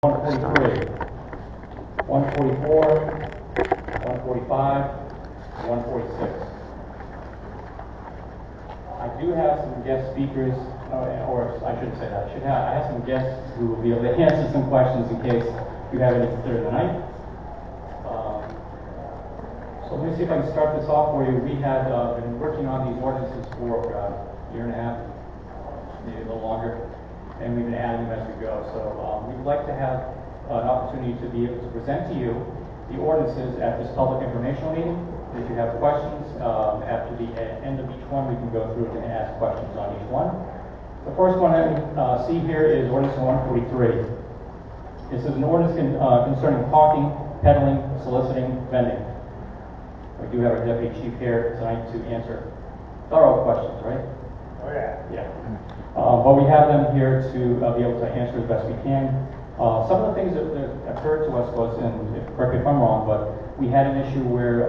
143, 144, 145, 146. I do have some guest speakers, or I shouldn't say that. I have some guests who will be able to answer some questions in case you have any during the night. So let me see if I can start this off for you. We had been working on these ordinances for a year and a half, maybe a little longer, and we've been adding them as we go. So we'd like to have an opportunity to be able to present to you the ordinances at this public informational meeting. If you have questions, after the end of each one, we can go through and ask questions on each one. The first one that we see here is Ordinance 143. This is an ordinance concerning parking, peddling, soliciting, vending. We do have our deputy chief here tonight to answer thorough questions, right? Oh, yeah. Yeah. But we have them here to be able to answer as best we can. Some of the things that occurred to us was, and correct me if I'm wrong, but we had an issue where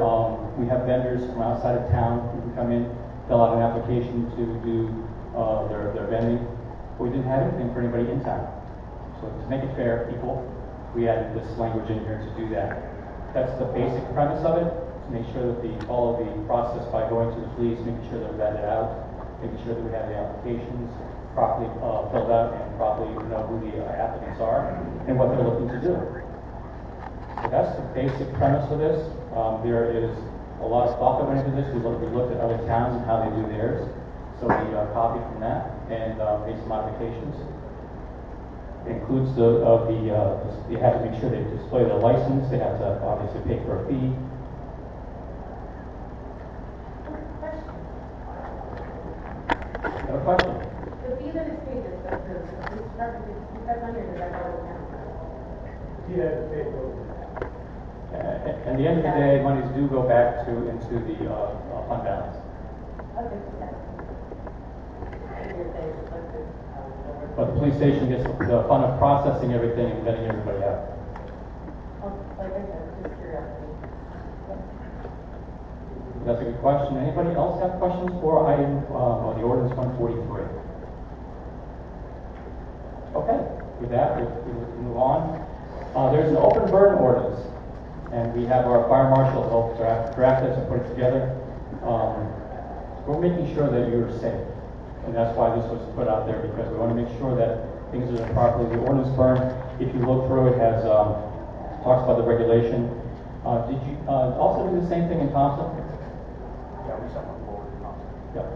we have vendors from outside of town who can come in, fill out an application to do their vending. But we didn't have anything for anybody in town. So to make it fair, equal, we added this language in here to do that. That's the basic premise of it, to make sure that they follow the process by going to the police, making sure they're vetted out, making sure that we have the applications properly filled out and properly know who the applicants are and what they're looking to do. So that's the basic premise of this. There is a lot of thought that went into this. We looked at other towns and how they do theirs. So we copied from that and made some modifications. It includes you have to make sure they display their license. They have to obviously pay for a fee. Have a question? The fee that is paid, the police department, is that money or does that go to the town? Yeah, the state will. At the end of the day, monies do go back into the fund balance. Okay, yeah. But the police station gets the fun of processing everything and vetting everybody out. Like I said, just curiosity. That's a good question. Anybody else have questions for item on the ordinance 143? Okay, with that, we'll move on. There's an open burn ordinance, and we have our fire marshal help draft this and put it together. We're making sure that you're safe, and that's why this was put out there, because we want to make sure that things are done properly. The ordinance burn, if you look through it, has talks about the regulation. Did you also do the same thing in Thompson? Yeah, we sent one forward to Thompson. Yep.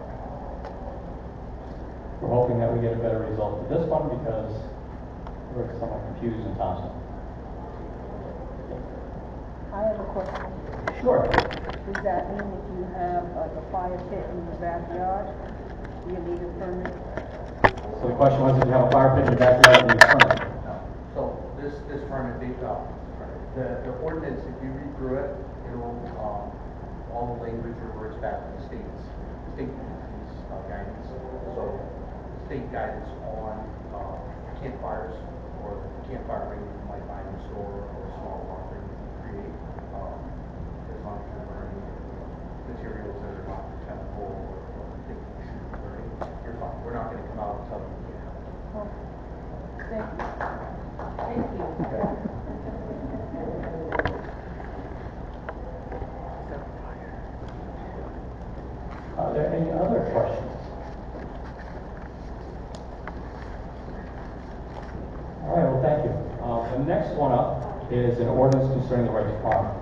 We're hoping that we get a better result with this one because we're somewhat confused in Thompson. I have a question. Sure. Does that mean if you have like a fire pit in your backyard, you need a permit? So the question was, if you have a fire pit in your backyard, you need a permit? No. So this permit, the ordinance, if you read through it, it'll, all the language reverts back to the state agency's guidance. So state guidance on campfires or campfire ring you might find in a store or a small offering you create, as long as you're burning materials that are not chemical or things you shouldn't be burning, you're fine. We're not going to come out and tell you you can't. Oh, thank you. Thank you. Okay. Are there any other questions? All right, well, thank you. The next one up is an ordinance concerning the right to farm.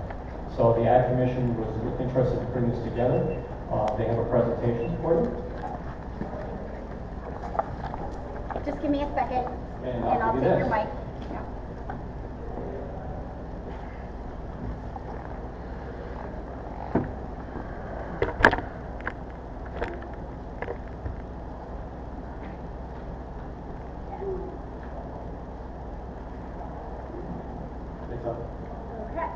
So the Ag Commission was interested in putting this together. They have a presentation for you. Just give me a second, And and I'll give take you your this. mic. Yeah. It's up. Okay.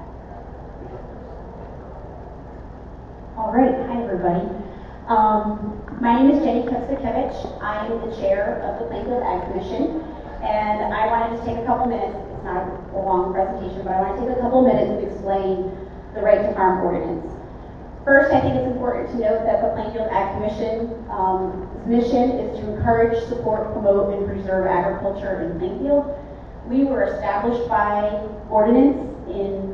All right, hi everybody. My name is Jenny Kostakevich. I am the chair of the Plainfield Ag Commission, and I wanted to take a couple minutes. It's not a long presentation, but I want to take a couple minutes to explain the right to farm ordinance. First, I think it's important to note that the Plainfield Ag Commission's mission is to encourage, support, promote, and preserve agriculture in Plainfield. We were established by ordinance in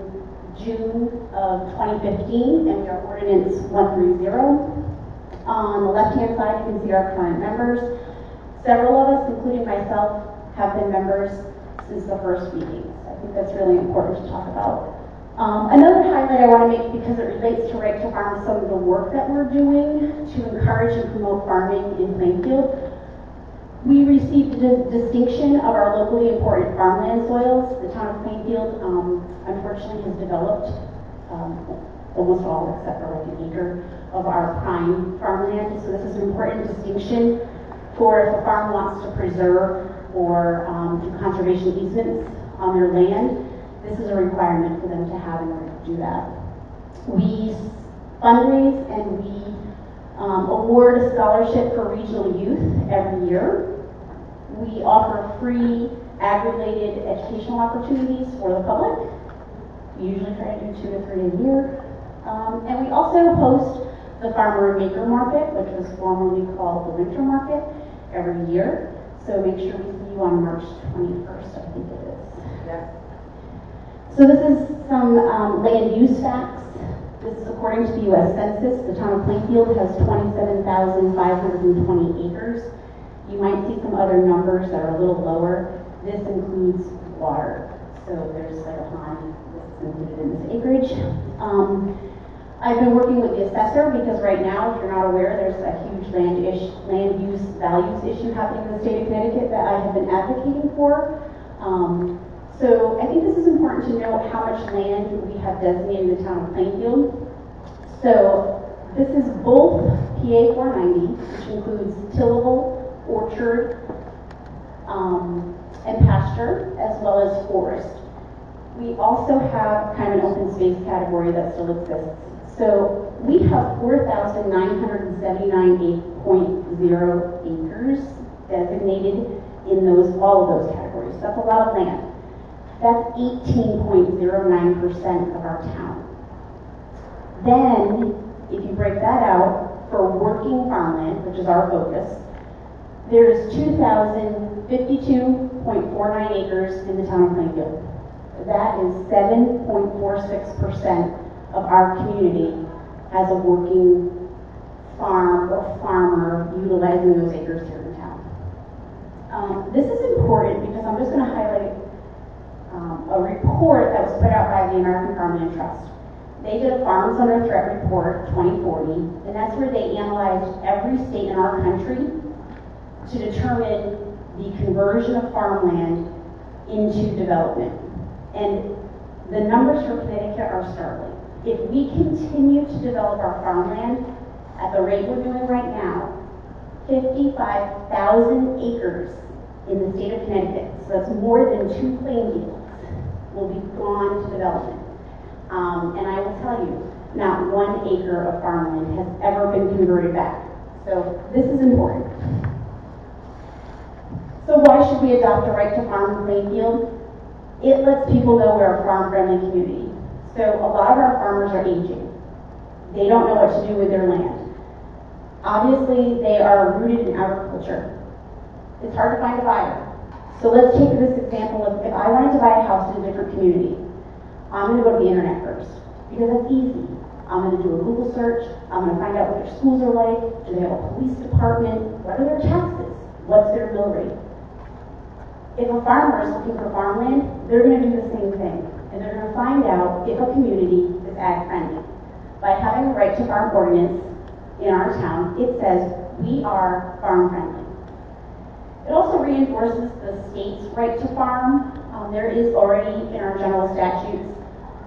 June of 2015, and we are ordinance 130. On the left-hand side, you can see our current members. Several of us, including myself, have been members since the first meetings. I think that's really important to talk about. Another highlight I want to make, because it relates to Right to Farm, is some of the work that we're doing to encourage and promote farming in Plainfield. We received the distinction of our locally important farmland soils. The town of Plainfield, unfortunately, has developed almost all, except for like an acre, of our prime farmland. So this is an important distinction for if a farm wants to preserve or do conservation easements on their land. This is a requirement for them to have in order to do that. We fundraise and we award a scholarship for regional youth every year. We offer free ag-related educational opportunities for the public. We usually try to do 2 to 3 a year. And we also host the Farmer and Maker Market, which was formerly called the Winter Market, every year. So make sure we see you on March 21st, I think it is. Yeah. So this is some land use facts. This is according to the U.S. Census. The town of Plainfield has 27,520 acres. You might see some other numbers that are a little lower. This includes water. So there's like a pond that's included in this acreage. I've been working with the assessor because right now, if you're not aware, there's a huge land use values issue happening in the state of Connecticut that I have been advocating for. So I think this is important to know how much land we have designated in the town of Plainfield. So this is both PA 490, which includes tillable, orchard, and pasture, as well as forest. We also have kind of an open space category that still exists. So we have 4,979.0 acres designated in all of those categories. That's a lot of land. That's 18.09% of our town. Then, if you break that out for working farmland, which is our focus, there's 2,052.49 acres in the town of Plainfield. That is 7.46% of our community has a working farm or farmer utilizing those acres here in town. This is important because I'm just going to highlight a report that was put out by the American Farmland Trust. They did a Farms Under Threat Report 2040, and that's where they analyzed every state in our country to determine the conversion of farmland into development. And the numbers for Connecticut are startling. If we continue to develop our farmland at the rate we're doing right now, 55,000 acres in the state of Connecticut, so that's more than 2 playing fields, will be gone to development. And I will tell you, not 1 acre of farmland has ever been converted back. So this is important. So why should we adopt a right to farm in Plainfield? It lets people know we're a farm-friendly community. So a lot of our farmers are aging. They don't know what to do with their land. Obviously, they are rooted in agriculture. It's hard to find a buyer. So let's take this example of if I wanted to buy a house in a different community, I'm going to go to the internet first because that's easy. I'm going to do a Google search. I'm going to find out what their schools are like. Do they have a police department? What are their taxes? What's their mill rate? If a farmer is looking for farmland, they're going to do the same thing. And they're going to find out if a community is ag friendly. By having a right to farm ordinance in our town, it says we are farm friendly. It also reinforces the state's right to farm. There is already in our general statutes,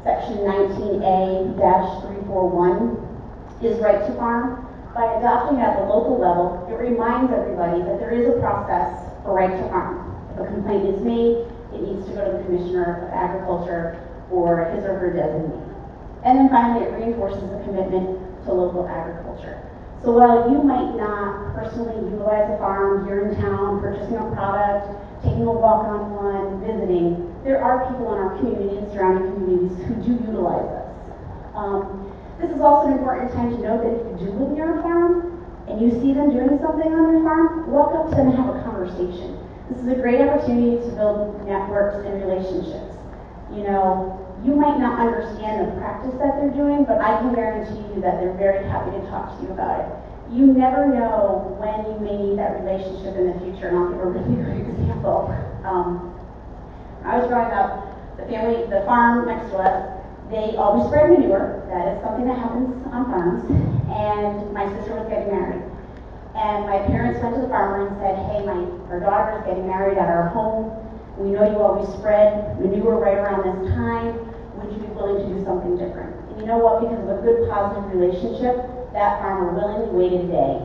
section 19A-341 is right to farm. By adopting it at the local level, it reminds everybody that there is a process for right to farm. If a complaint is made, it needs to go to the Commissioner of Agriculture or his or her designee. And then finally, it reinforces the commitment to local agriculture. So while you might not personally utilize a farm here in town, purchasing a product, taking a walk on one, visiting, there are people in our community and surrounding communities who do utilize us. This is also an important time to note that if you do live near a farm and you see them doing something on their farm, walk up to them and have a conversation. This is a great opportunity to build networks and relationships. You know, you might not understand the practice that they're doing, but I can guarantee you that they're very happy to talk to you about it. You never know when you may need that relationship in the future, and I'll give a really great example. When I was growing up, the farm next to us, they always spread manure. That is something that happens on farms. And my sister was getting married. And my parents went to the farmer and said, hey, our daughter is getting married at our home. We know you always spread manure right around this time. Would you be willing to do something different? And you know what? Because of a good, positive relationship, that farmer willingly waited a day.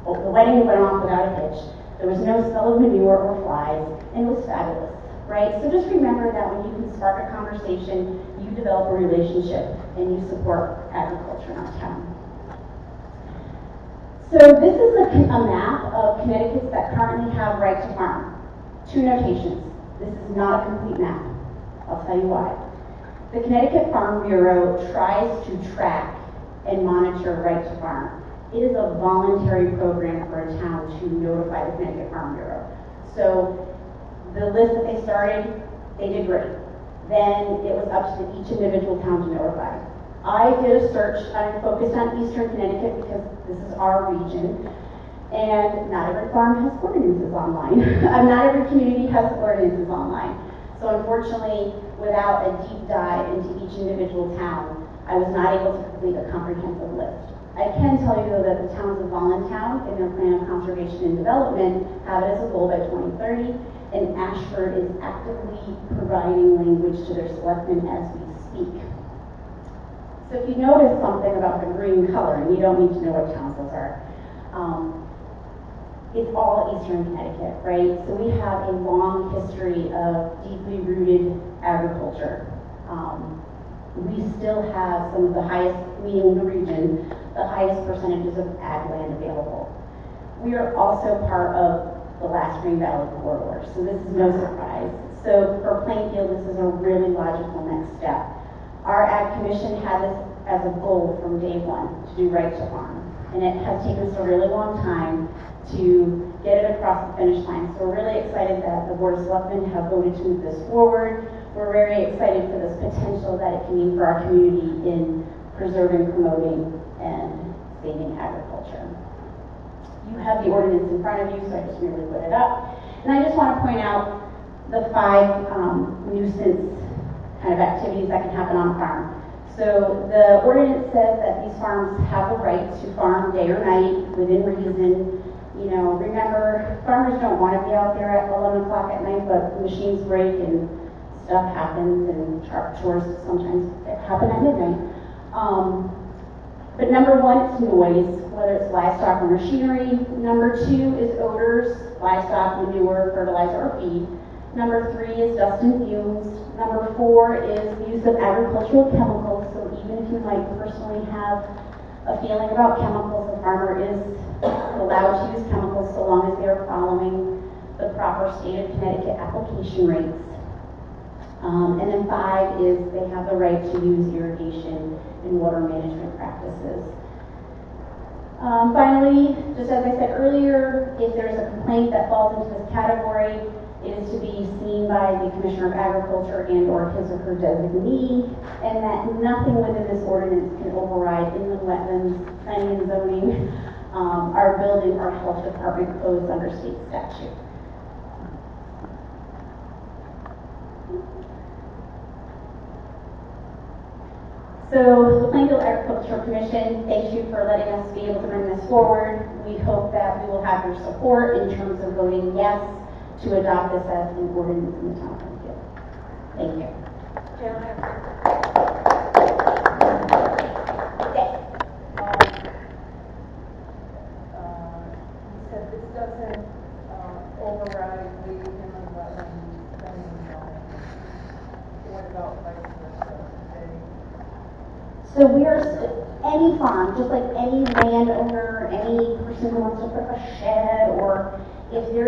Well, the wedding went off without a hitch. There was no smell of manure or flies, and it was fabulous, right? So just remember that when you can spark a conversation, you develop a relationship, and you support agriculture in our town. So this is a map of Connecticut's that currently have right to farm. 2 notations. This is not a complete map. I'll tell you why. The Connecticut Farm Bureau tries to track and monitor right to farm. It is a voluntary program for a town to notify the Connecticut Farm Bureau. So the list that they started, they did great. Then it was up to each individual town to notify. I did a search, I focused on Eastern Connecticut because this is our region, and not every farm has ordinances online. Not every community has ordinances online. So unfortunately, without a deep dive into each individual town, I was not able to complete a comprehensive list. I can tell you though that the towns of Voluntown, in their plan of conservation and development, have it as a goal by 2030, and Ashford is actively providing language to their selectmen as we speak. So if you notice something about the green color, and you don't need to know what towns those are, it's all Eastern Connecticut, right? So we have a long history of deeply rooted agriculture. We still have some of the highest, meaning the region, the highest percentages of ag land available. We are also part of the last Green Valley corridor, so this is no surprise. So for Plainfield, this is a really logical next step. Our Ag Commission had this as a goal from day one, to do right to farm. And it has taken us a really long time to get it across the finish line. So we're really excited that the Board of Selectmen have voted to move this forward. We're very excited for this potential that it can mean for our community in preserving, promoting, and saving agriculture. You have the ordinance in front of you, so I just merely put it up. And I just want to point out the 5 nuisance kind of activities that can happen on a farm. So the ordinance says that these farms have the right to farm day or night within reason. You know, remember, farmers don't want to be out there at 11 o'clock at night, but machines break and stuff happens, and chores sometimes happen at midnight. But number 1, it's noise, whether it's livestock or machinery. Number 2 is odors, livestock, manure, fertilizer, or feed. Number 3 is dust and fumes. Number 4 is the use of agricultural chemicals. So even if you might personally have a feeling about chemicals, the farmer is allowed to use chemicals so long as they are following the proper state of Connecticut application rates. And then 5 is they have the right to use irrigation and water management practices. Finally, just as I said earlier, if there's a complaint that falls into this category, it is to be seen by the Commissioner of Agriculture and or his or her designee, and that nothing within this ordinance can override inland wetlands, planning and zoning, our building or health department codes under state statute. So the Plainfield Agricultural Commission, thank you for letting us be able to bring this forward. We hope that we will have your support in terms of voting yes to adopt this as an ordinance in the town of Plainfield. Thank you. Can I have Yes. You said this doesn't override the inland wetlands planning zone. What about vice versa? So we are, any farm, just like any landowner, any person who wants to put a shed, or if you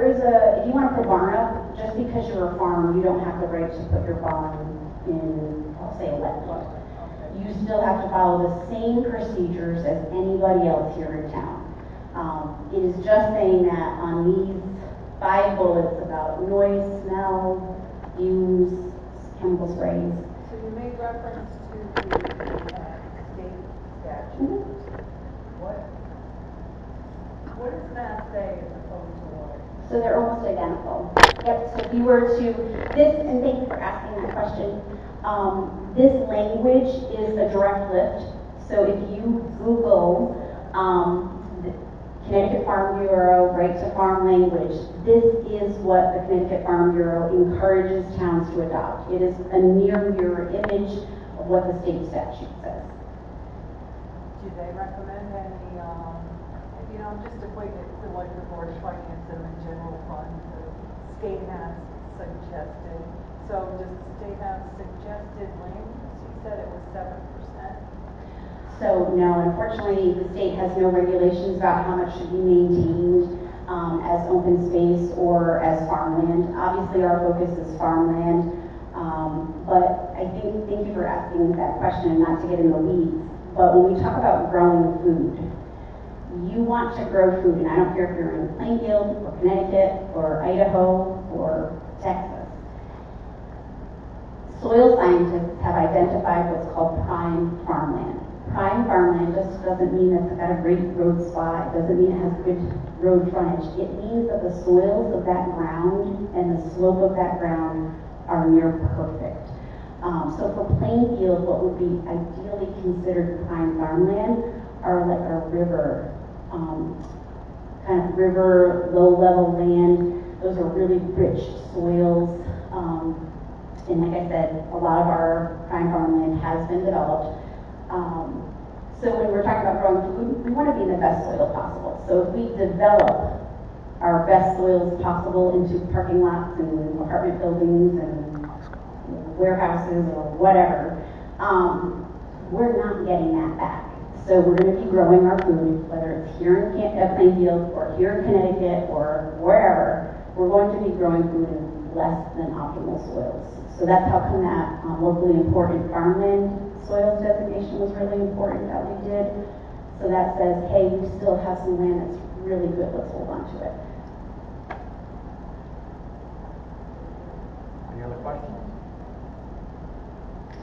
want to put a barn up, just because you're a farm, you don't have the right to put your barn in, I'll say, a wetland. You still have to follow the same procedures as anybody else here in town. It is just saying that on these 5 bullets about noise, smell, fumes, chemical sprays. So you made reference to the, state statute. What does that say as opposed to what? So they're almost identical. Yep, so if you were to, this, and thank you for asking that question, this language is a direct lift. So if you Google, the Connecticut Farm Bureau right to farm language, this is what the Connecticut Farm Bureau encourages towns to adopt. It is a near mirror image of what the state statute says. Do they recommend any, just equate it to like the Board of Finance and the general fund, the state has suggested. So does the state have suggested language? You said it was 7%. So no, unfortunately, the state has no regulations about how much should be maintained as open space or as farmland. Obviously, our focus is farmland, but I think, thank you for asking that question, not to get in the weeds, but when we talk about growing food, you want to grow food, and I don't care if you're in Plainfield or Connecticut or Idaho or Texas. Soil scientists have identified what's called prime farmland. Prime farmland just doesn't mean it's got a great road spot, it doesn't mean it has good road frontage. It means that the soils of that ground and the slope of that ground are near perfect. So for Plainfield, what would be ideally considered prime farmland are like a river, kind of river, low-level land. Those are really rich soils. And like I said, a lot of our prime farmland has been developed. So when we're talking about growing food, we want to be in the best soil possible. So if we develop our best soils possible into parking lots and apartment buildings and warehouses or whatever, we're not getting that back. So we're going to be growing our food, whether it's here in Plainfield or here in Connecticut or wherever, we're going to be growing food in less than optimal soils. So that's how come that locally important farmland soils designation was really important that we did. So that says, hey, we still have some land that's really good, let's hold on to it. Any other questions?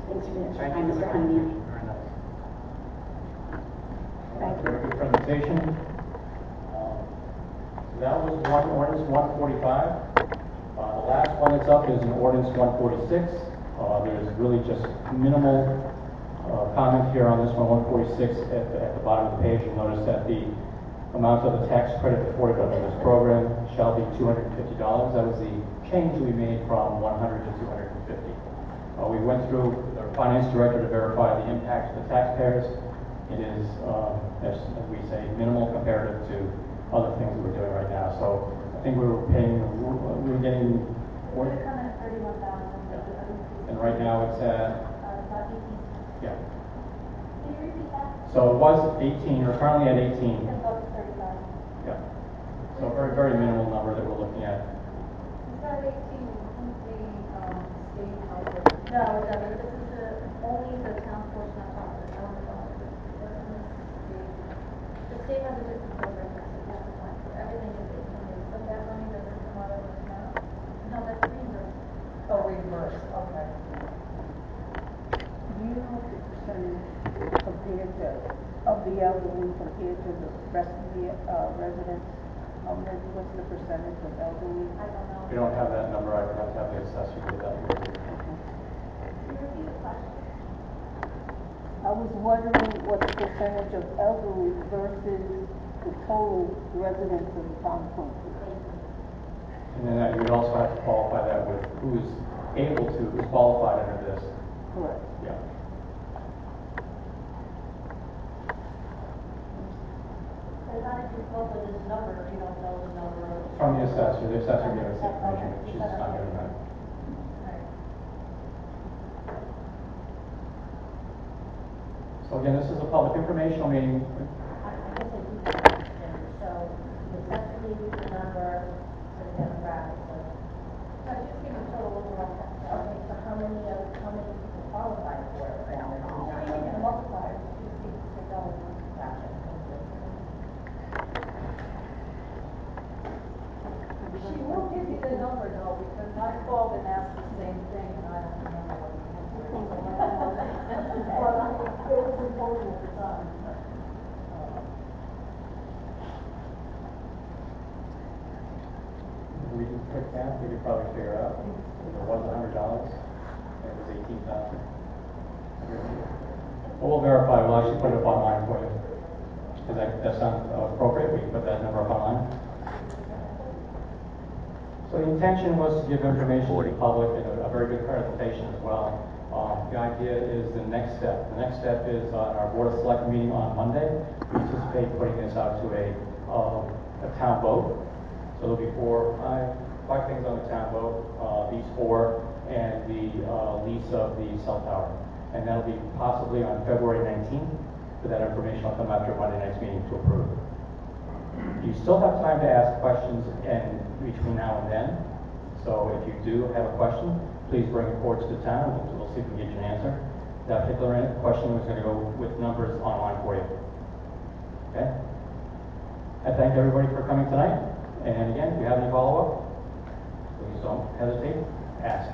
Thanks for the extra Thank time, you for Mr. the Cunningham. presentation. Very nice. Very good presentation. So that was ordinance 145. The last one that's up is an ordinance 146. There's really just minimal comment here on this one, 146. At the bottom of the page, you'll notice that the amount of the tax credit afforded under this program shall be $250. That was the change we made from 100 to 250. We went through the finance director to verify the impact to the taxpayers. It is, as we say, minimal comparative to other things that we're doing right now. So I think we were getting more. We're coming at 31,000. And right now it's at, yeah. Can you repeat that? So it was 18, or currently at 18. It's about 35. Yeah. So a very, very minimal number that we're looking at. Is that 18 include the, state house? No, it doesn't. This is only the town portion on top of the town. The state has a different program, that's the point. So everything is 18. So that money doesn't come out of the town? No, that's reimbursed. Oh, reimbursed, okay. Do you know the percentage compared to, of the elderly compared to the rest of the residents? What's the percentage of elderly? I don't know. We don't have that number. I would have to have the assessor do that. Can you repeat the question? I was wondering what the percentage of elderly versus the total residents of the town of Plainfield. And then you'd also have to qualify that with who's able to, who's qualified under this. Correct. Yeah. So how did you come up with this number if you don't know the number of? From the assessor gave us the information, but she's not doing that. Right. So again, this is a public informational meeting. I guess I do have a question. So the assessor gave you the number for the demographics of. No, just give me total overall tax. Okay, so how many people qualify for it then? Or do we not know You can that? multiply it, just take $6. Gotcha, thank you. She will give you the number math, we could probably figure it out. If it was $100, and it was 18,000. But we'll verify, we'll actually put it up online for you. Does that sound appropriate? We can put that number up online. So the intention was to give information to the public and a very good presentation as well. The idea is the next step. The next step is on our Board of Select meeting on Monday. We anticipate putting this out to a town vote. So there'll be five things on the town vote, these four, and the lease of the cell tower. And that'll be possibly on February 19th, so that information will come after Monday night's meeting to approve. You still have time to ask questions between now and then. So if you do have a question, please bring it forward to the town. We'll see if we can get you an answer. That particular question was going to go with numbers online for you. Okay? I thank everybody for coming tonight. And again, if you have any follow-up, please don't hesitate, ask.